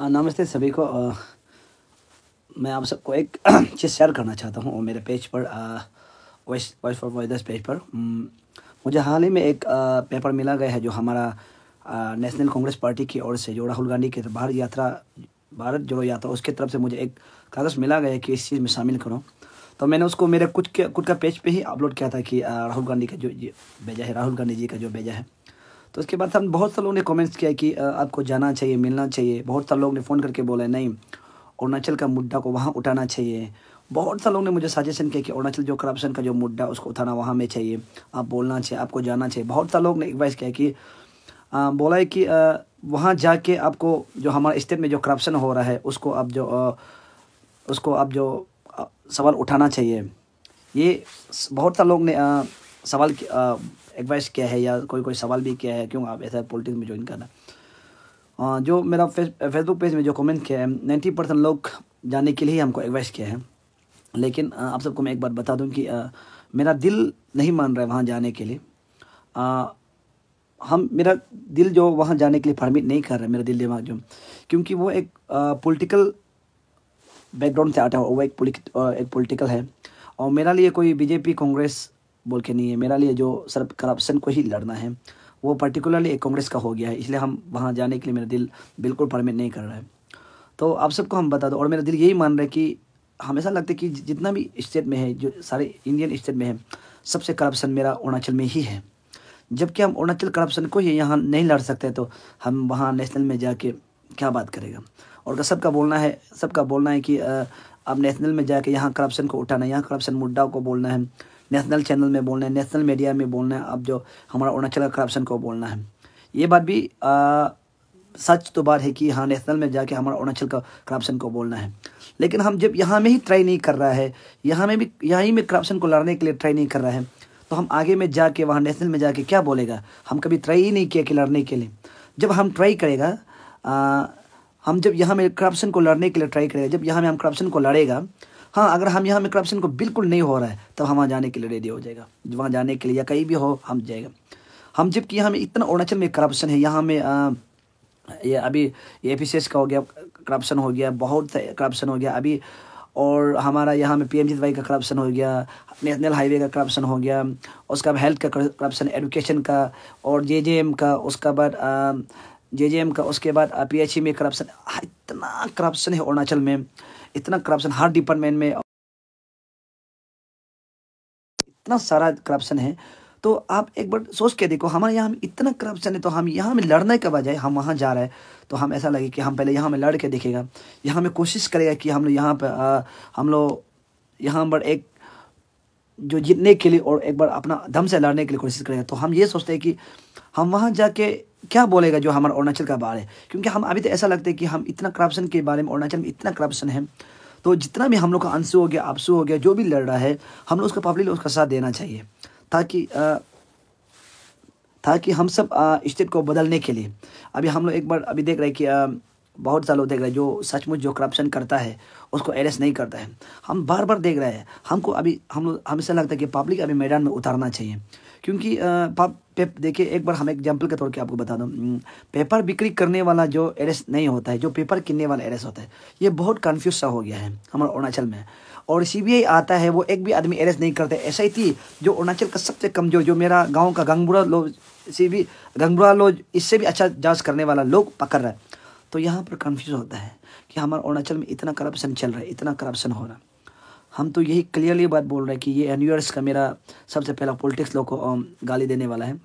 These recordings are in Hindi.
नमस्ते सभी को। मैं आप सबको एक चीज़ शेयर करना चाहता हूँ और मेरे पेज पर voice voice for voice page पर मुझे हाल ही में एक पेपर मिला गया है जो हमारा नेशनल कांग्रेस पार्टी की ओर से जो राहुल गांधी की भारत जोड़ो यात्रा उसके तरफ से मुझे एक कागज़ मिला गया है कि इस चीज़ में शामिल करो। तो मैंने उसको मेरे खुद का पेज पे ही अपलोड किया था कि राहुल गांधी का जो ये भेजा है, राहुल गांधी जी का जो भेजा है। तो उसके बाद हम बहुत से लोगों ने कमेंट्स किया कि आपको जाना चाहिए, मिलना चाहिए। बहुत सारे लोग ने फ़ोन करके बोला नहीं, अरुणाचल का मुद्दा को वहाँ उठाना चाहिए। बहुत सारे लोगों ने मुझे सजेशन किया कि अरुणाचल जो करप्शन का जो मुद्दा उसको उठाना वहाँ में चाहिए, आप बोलना चाहिए, आपको जाना चाहिए। बहुत सारे लोग ने एडवाइस किया कि बोला है कि वहाँ जाके आपको जो हमारे स्टेट में जो करप्शन हो रहा है उसको आप जो सवाल उठाना चाहिए। ये बहुत सारे लोग ने सवाल एडवाइस किया है या कोई सवाल भी किया है क्यों आप ऐसा पॉलिटिक्स में ज्वाइन करना। जो मेरा फेसबुक पेज में जो कमेंट किया है 90% लोग जाने के लिए ही हमको एडवाइस किया है। लेकिन आप सबको मैं एक बात बता दूं कि मेरा दिल नहीं मान रहा है वहाँ जाने के लिए। मेरा दिल जो वहाँ जाने के लिए परमिट नहीं कर रहा है, मेरा दिल दिमाग जो, क्योंकि वो एक पॉलिटिकल बैकग्राउंड से आता है, वो एक पॉलिटिकल है। और मेरा लिए कोई बीजेपी कांग्रेस बोल के नहीं है, मेरा लिए जो सिर्फ करप्शन को ही लड़ना है, वो पर्टिकुलरली एक कांग्रेस का हो गया है। इसलिए हम वहाँ जाने के लिए मेरा दिल बिल्कुल परमिट नहीं कर रहा है। तो आप सबको हम बता दो, और मेरा दिल यही मान रहा है कि हमेशा लगता है कि जितना भी स्टेट में है, जो सारे इंडियन स्टेट में है, सबसे करप्शन मेरा अरुणाचल में ही है। जबकि हम अरुणाचल करप्शन को ही यहाँ नहीं लड़ सकते तो हम वहाँ नेशनल में जाके क्या बात करेगा। और सबका बोलना है कि अब नेशनल में जाके यहाँ करप्शन को उठाना है, यहाँ करप्शन मुद्दा को बोलना है, नेशनल चैनल में बोलना है, नेशनल मीडिया में बोलना है, अब जो हमारा अरुणाचल का करप्शन को बोलना है। ये बात भी सच तो बात है कि हाँ, नेशनल में जाके हमारा अरुणाचल का करप्शन को बोलना है। लेकिन हम जब यहाँ में ही ट्राई नहीं कर रहा है, यहीं में करप्शन को लड़ने के लिए ट्राई नहीं कर रहा है, तो हम आगे में जाके वहाँ नेशनल में जाके क्या बोलेगा। हम कभी ट्राई ही नहीं किया कि लड़ने के लिए। जब हम ट्राई करेगा, हम जब यहाँ में करप्शन को लड़ने के लिए ट्राई करेगा, जब यहाँ में हम करप्शन को लड़ेगा, हाँ, अगर हम यहाँ में करप्शन को बिल्कुल नहीं हो रहा है तब हम वहाँ जाने के लिए रेडी हो जाएगा। वहाँ जाने के लिए या कहीं भी हो हम जाएगा। हम जबकि यहाँ में इतना अरुणाचल में करप्शन है, यहाँ में ये अभी APCS का हो गया करप्शन हो गया, बहुत करप्शन हो गया अभी। और हमारा यहाँ में PMGY का करप्शन हो गया, नेशनल हाईवे का करप्शन हो गया, उसका हेल्थ का करप्शन, एजुकेशन का, और JJM का, उसका बाद JJM का, उसके बाद PHE में करप्शन। इतना करप्शन है अरुणाचल में, इतना करप्शन हर डिपार्टमेंट में, इतना सारा करप्शन है। तो आप एक बार सोच के देखो, हमारे यहाँ में इतना करप्शन है तो हम यहाँ में लड़ने के बजाय हम वहाँ जा रहे हैं। तो हम ऐसा लगे कि हम पहले यहाँ में लड़ के देखेगा, यहाँ में कोशिश करेगा कि हम लोग यहाँ पर हम लोग यहाँ पर एक जो जीतने के लिए और एक बार अपना दम से लड़ने के लिए कोशिश करेगा। तो हम ये सोचते हैं कि हम वहाँ जाके क्या बोलेगा जो हमारा अरुणाचल का बारे है। क्योंकि हम अभी तो ऐसा लगता है कि हम इतना करप्शन के बारे में, अरुणाचल में इतना करप्शन है, तो जितना भी हम लोग का अंशु हो गया, आपसू हो गया, जो भी लड़ रहा है, हम लोग उसका पब्लिक उसका साथ देना चाहिए, ताकि हम सब स्टेट को बदलने के लिए। अभी हम लोग एक बार अभी देख रहे हैं कि बहुत सालों देख रहे हैं जो सचमुच जो करप्शन करता है उसको अरेस्ट नहीं करता है। हम बार बार देख रहे हैं। हमको अभी हमेशा लगता है कि पब्लिक अभी मैदान में उतारना चाहिए। क्योंकि देखिए, एक बार हम एग्जाम्पल के तौर पे आपको बता दूं, पेपर बिक्री करने वाला जो अरेस्ट नहीं होता है, जो पेपर किनने वाला अरेस्ट होता है, ये बहुत कन्फ्यूज सा हो गया है हमारे अरुणाचल में। और CBI आता है, वो एक भी आदमी अरेस्ट नहीं करते। SIT जो अरुणाचल का सबसे कमजोर, जो मेरा गाँव का गंगबुरा लोग इससे भी अच्छा जाँच करने वाला लोग पकड़ रहा है। तो यहाँ पर कन्फ्यूज होता है कि हमारे अरुणाचल में इतना करप्शन चल रहा है, इतना करप्शन हो रहा है। हम तो यही क्लियरली बात बोल रहे हैं कि ये NUS का मेरा सबसे पहला पॉलिटिक्स लोग को गाली देने वाला है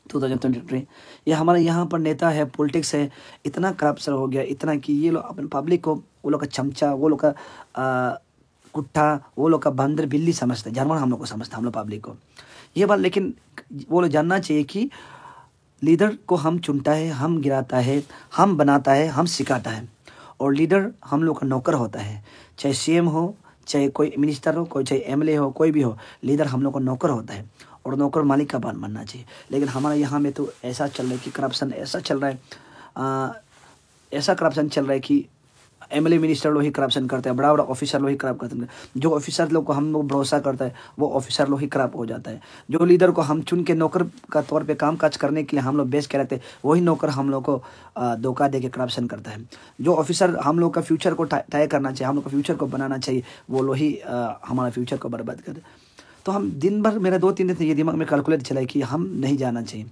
2023। ये हमारे यहाँ पर नेता है, पॉलिटिक्स है, इतना करप्शन हो गया, इतना कि ये लोग अपने पब्लिक को, वो लोग का चमचा, वो लोग का कुत्ता, वो लोग का बंदर बिल्ली समझते हैं, जानवर हम लोग को समझते हैं, हम लोग पब्लिक को ये बात। लेकिन वो लोग जानना चाहिए कि लीडर को हम चुनता है, हम गिराता है, हम बनाता है, हम सिखाता है। और लीडर हम लोग का नौकर होता है, चाहे CM हो, चाहे कोई मिनिस्टर हो, कोई चाहे MLA हो, कोई भी हो, लीडर हम लोग का नौकर होता है और नौकर मालिक का बात मानना चाहिए। लेकिन हमारे यहाँ में तो ऐसा चल रहा है कि करप्शन ऐसा चल रहा है, ऐसा करप्शन चल रहा है कि एमएलए मिनिस्टर लोग ही करप्शन करते हैं, बड़ा बड़ा ऑफिसर लोग ही खराब करते हैं। जो ऑफिसर लोग को हम लोग भरोसा करता है वो ऑफिसर लोग ही खराब हो जाता है। जो लीडर को हम चुन के नौकर का तौर पे काम काज करने के लिए हम लोग बेच के रखते हैं, वही नौकर हम लोग को धोखा दे के करप्शन करता है। जो ऑफिसर हम लोग का फ्यूचर को तय करना चाहिए, हम लोग का फ्यूचर को बनाना चाहिए, वो लोग ही हमारा फ्यूचर को बर्बाद कर दे। तो हम दिन भर, मेरा 2-3 दिन से ये दिमाग में कैलकुलेट चला है कि हम नहीं जाना चाहिए।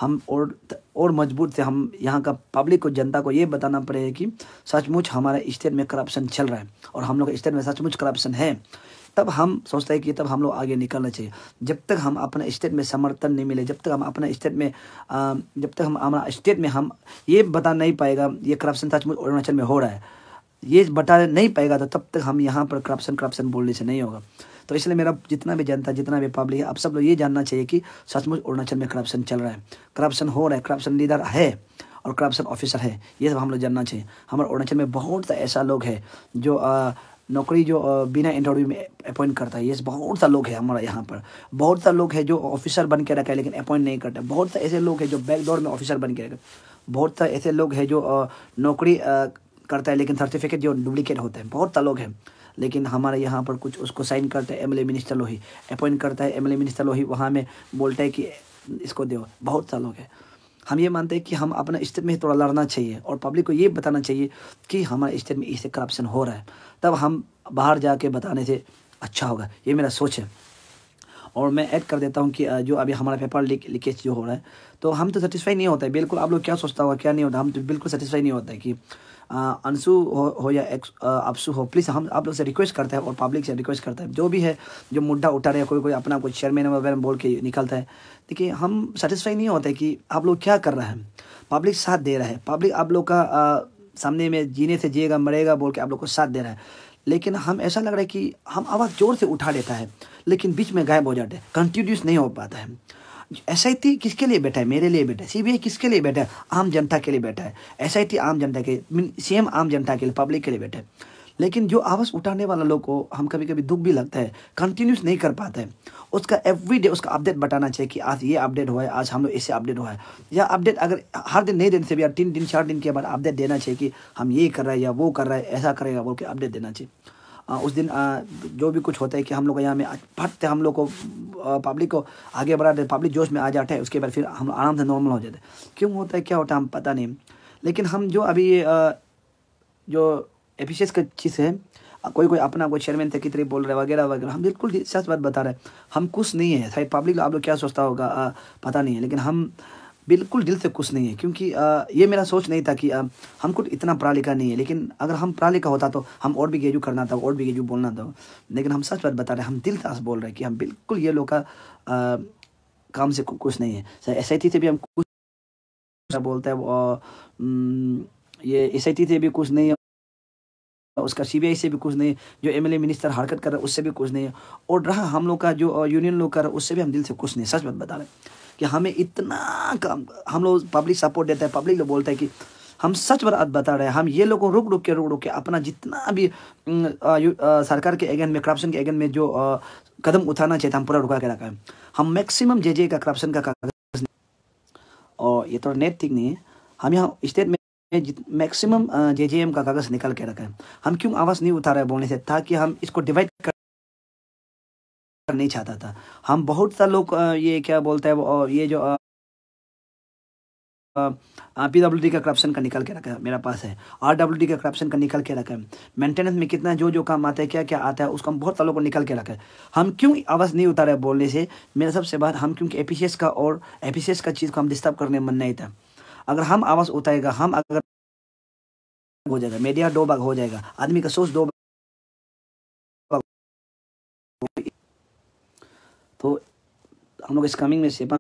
हम और मजबूत से हम यहाँ का पब्लिक को, जनता को ये बताना पड़ेगा कि सचमुच हमारे स्टेट में करप्शन चल रहा है और हम लोग स्टेट में सचमुच करप्शन है। तब हम सोचते हैं कि तब हम लोग आगे निकलना चाहिए। जब तक हम अपने स्टेट में समर्थन नहीं मिले, जब तक हम अपने स्टेट में जब तक हम हमारा स्टेट में हम ये बता नहीं पाएगा ये करप्शन सचमुच अरुणाचल में हो रहा है, ये बता नहीं पाएगा, तो तब तक हम यहाँ पर करप्शन बोलने से नहीं होगा। तो इसलिए मेरा जितना भी जनता, जितना भी पब्लिक है, आप सब लोग ये जानना चाहिए कि सचमुच अरुणाचल में करप्शन चल रहा है, करप्शन हो रहा है, करप्शन लीडर है और करप्शन ऑफिसर है, ये सब हम लोग जानना चाहिए। हमारे अरुणाचल में बहुत सा ऐसा लोग है जो नौकरी जो बिना इंटरव्यू में अपॉइंट करता है। ये बहुत सा लोग है हमारा यहाँ पर। बहुत सा लोग है जो ऑफिसर बन के रखा है लेकिन अपॉइंट नहीं करता। बहुत सा ऐसे लोग हैं जो बैकडोर में ऑफिसर बन के रखा है। बहुत सा ऐसे लोग हैं जो नौकरी करता है लेकिन सर्टिफिकेट जो डुप्लीकेट होता है। बहुत सा लोग हैं, लेकिन हमारे यहाँ पर कुछ उसको साइन करते हैं एमएलए मिनिस्टर लोग ही, अपॉइंट करता है एमएलए मिनिस्टर लोग ही, वहाँ में बोलता है कि इसको दो। बहुत सा लोग हैं। हम ये मानते हैं कि हम अपना स्टेट में थोड़ा लड़ना चाहिए और पब्लिक को ये बताना चाहिए कि हमारे स्टेट में इससे करप्शन हो रहा है, तब हम बाहर जाके बताने से अच्छा होगा। ये मेरा सोच है। और मैं ऐड कर देता हूँ कि जो अभी हमारा पेपर लीकेज जो हो रहा है, तो हम तो सेटिस्फाई नहीं होता है बिल्कुल। आप लोग क्या सोचता होगा क्या नहीं होता, हम तो बिल्कुल सेटिस्फाई नहीं होता है कि अंशु हो या अपसु हो। प्लीज़ हम आप लोग से रिक्वेस्ट करते हैं और पब्लिक से रिक्वेस्ट करते हैं, जो भी है जो मुद्दा उठा रहे हैं, कोई कोई अपना कोई चेयरमैन वगैरह बोल के निकलता है, देखिए हम सेटिस्फाई नहीं होते कि आप लोग क्या कर रहे हैं। पब्लिक साथ दे रहा है, पब्लिक आप लोग का सामने में जीने से जिएगा मरेगा बोल के आप लोग को साथ दे रहा है, लेकिन हम ऐसा लग रहा है कि हम आवाज़ जोर से उठा लेता है लेकिन बीच में गायब हो जाते हैं, कंटिन्यूस नहीं हो पाता है। एसआईटी किसके लिए बैठा है? मेरे लिए बैठा है। सीबीआई किसके लिए बैठा है? आम जनता के लिए बैठा है। एसआईटी आम जनता के, सीएम आम जनता के लिए, पब्लिक के लिए बैठा है। लेकिन जो आवाज़ उठाने वाला लोग को हम कभी कभी दुख भी लगता है, कंटिन्यूस नहीं कर पाता है। उसका एवरीडे उसका अपडेट बताना चाहिए कि आज ये अपडेट हुआ है, आज हम लोग इससे अपडेट हुआ है। या अपडेट अगर हर दिन नहीं देने से भी 3 दिन 4 दिन के बाद अपडेट देना चाहिए कि हम ये कर रहे हैं या वो कर रहे हैं, ऐसा करेगा बोल के अपडेट देना चाहिए। उस दिन जो भी कुछ होता है कि हम लोग यहाँ में फटते हम लोग को पब्लिक को आगे बढ़ाते, पब्लिक जोश में आ जाते हैं, उसके बाद फिर हम आराम से नॉर्मल हो जाते हैं। क्यों होता है क्या होता है हम पता नहीं। लेकिन हम जो अभी जो एफिशिएंस का चीज़ है, कोई कोई अपना कोई चेयरमैन थे कितने बोल रहे वगैरह वगैरह, हम बिल्कुल सच बात बता रहे हैं। हम कुछ नहीं है, शायद पब्लिक आप लोग क्या सोचता होगा पता नहीं है, लेकिन हम बिल्कुल दिल से खुश नहीं है। क्योंकि ये मेरा सोच नहीं था कि हमको इतना पढ़ा लिखा नहीं है, लेकिन अगर हम पढ़ा लिखा होता तो हम और भी गेजू करना था, और भी गेजू बोलना था। लेकिन हम सच बात बता रहे हैं, हम दिल से बोल रहे हैं कि हम बिल्कुल ये लोग का काम से कुछ नहीं है। एसआईटी से भी हम कुछ बोलते हैं, ये एसआईटी से भी कुछ नहीं है, उसका सीबीआई से भी कुछ नहीं, जो एमएलए मिनिस्टर हरकत कर रहा है उससे भी कुछ नहीं है, और रहा हम लोग का जो यूनियन लोग कर रहा है उससे भी हम दिल से कुछ नहीं। सच बात बता रहे हैं कि हमें इतना काम, हम लोग पब्लिक सपोर्ट देता है, पब्लिक लोग बोलता है कि हम सच बात बता रहे हैं। हम ये लोगों को रुक के अपना जितना भी सरकार के अगेंस्ट में, करप्शन के अगेंस्ट में जो कदम उठाना चाहिए हम पूरा रुका के रखा है। हम मैक्सिमम जे का करप्शन का कागज, और ये तो नेट ठीक नहीं है, हम यहाँ स्टेट में मैक्सिमम जेजेएम का कागज निकाल के रखा है। हम क्यों आवाज़ नहीं उठा रहे बोलने से, ताकि हम इसको डिवाइड नहीं चाहता था। हम बहुत सा लोग ये क्या बोलते हैं वो, ये जो पीडब्ल्यूडी का करप्शन का निकल के रखा है मेरा पास है, आरडब्ल्यूडी का करप्शन का निकल के रखा है, मेंटेनेंस में कितना जो जो काम आता है, क्या क्या आता है, उसका हम बहुत सालों को निकल के रखा है। हम क्यों आवाज़ नहीं उतारे बोलने से, मेरा सबसे बात, हम क्योंकि एफिशिएंस का और एफिशिएंस का चीज़ को हम डिस्टर्ब करने मन नहीं था। अगर हम आवाज़ उठाएगा, हम अगर हो जाएगा, मीडिया 2 भाग हो जाएगा, आदमी का सोच 2 भाग। तो हम लोग इस कमिंग में सेवा